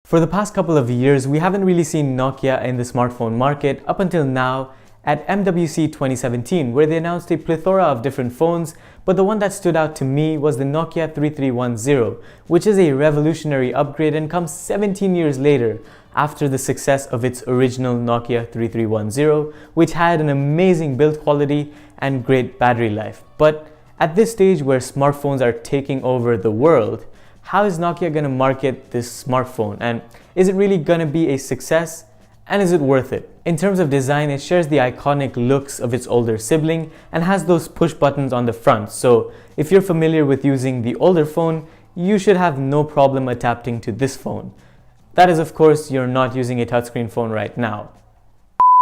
For the past couple of years, we haven't really seen Nokia in the smartphone market up until now at MWC 2017, where they announced a plethora of different phones, but the one that stood out to me was the Nokia 3310, which is a revolutionary upgrade and comes 17 years later after the success of its original Nokia 3310, which had an amazing build quality and great battery life. But at this stage where smartphones are taking over the world, how is Nokia going to market this smartphone, and is it really going to be a success, and is it worth it? In terms of design, it shares the iconic looks of its older sibling and has those push buttons on the front, so if you're familiar with using the older phone, you should have no problem adapting to this phone. That is, of course, you're not using a touchscreen phone right now.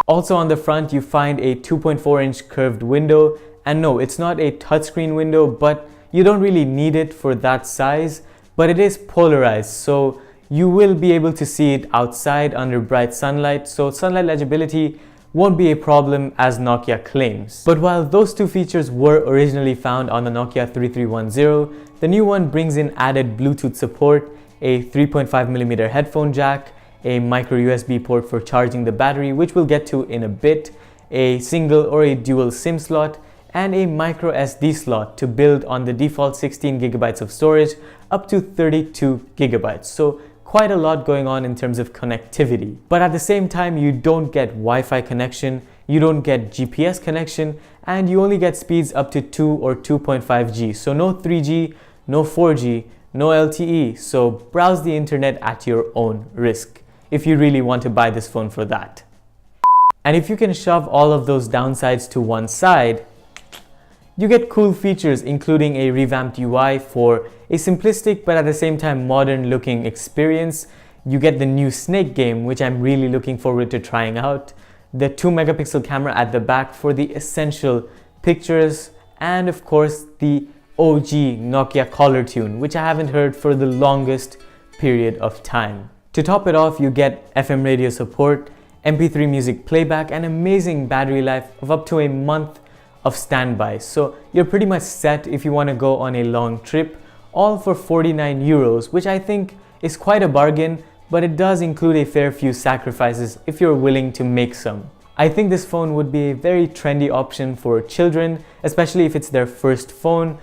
Also on the front, you find a 2.4-inch curved window, and no, it's not a touchscreen window, but you don't really need it for that size. But it is polarized, so you will be able to see it outside under bright sunlight, so sunlight legibility won't be a problem as Nokia claims. But while those two features were originally found on the Nokia 3310, the new one brings in added Bluetooth support, a 3.5mm headphone jack, a micro USB port for charging the battery, which we'll get to in a bit, a single or a dual SIM slot, and a micro SD slot to build on the default 16GB of storage up to 32GB. So quite a lot going on in terms of connectivity. But at the same time, you don't get Wi-Fi connection, you don't get GPS connection, and you only get speeds up to 2 or 2.5G. So no 3G, no 4G, no LTE. So browse the internet at your own risk if you really want to buy this phone for that. And if you can shove all of those downsides to one side, you get cool features including a revamped UI for a simplistic but at the same time modern looking experience. You get the new Snake game, which I'm really looking forward to trying out, the 2-megapixel camera at the back for the essential pictures, and of course the OG Nokia caller tune, which I haven't heard for the longest period of time. To top it off, you get FM radio support, MP3 music playback, and amazing battery life of up to a month of standby. So you're pretty much set if you want to go on a long trip, all for 49 euros, which I think is quite a bargain, but it does include a fair few sacrifices if you're willing to make some. I think this phone would be a very trendy option for children, especially if it's their first phone,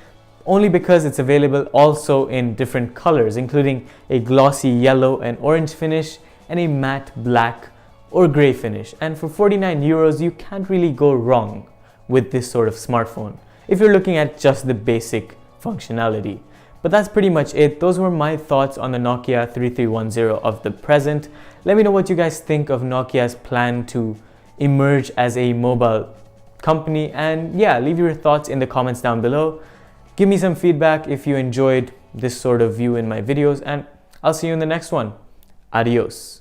only because it's available also in different colors, including a glossy yellow and orange finish and a matte black or gray finish. And for 49 euros, you can't really go wrong with this sort of smartphone if you're looking at just the basic functionality. But that's pretty much it. Those were my thoughts on the Nokia 3310 of the present. Let me know what you guys think of Nokia's plan to emerge as a mobile company, and yeah, leave your thoughts in the comments down below. Give me some feedback if you enjoyed this sort of view in my videos, and I'll see you in the next one. Adios.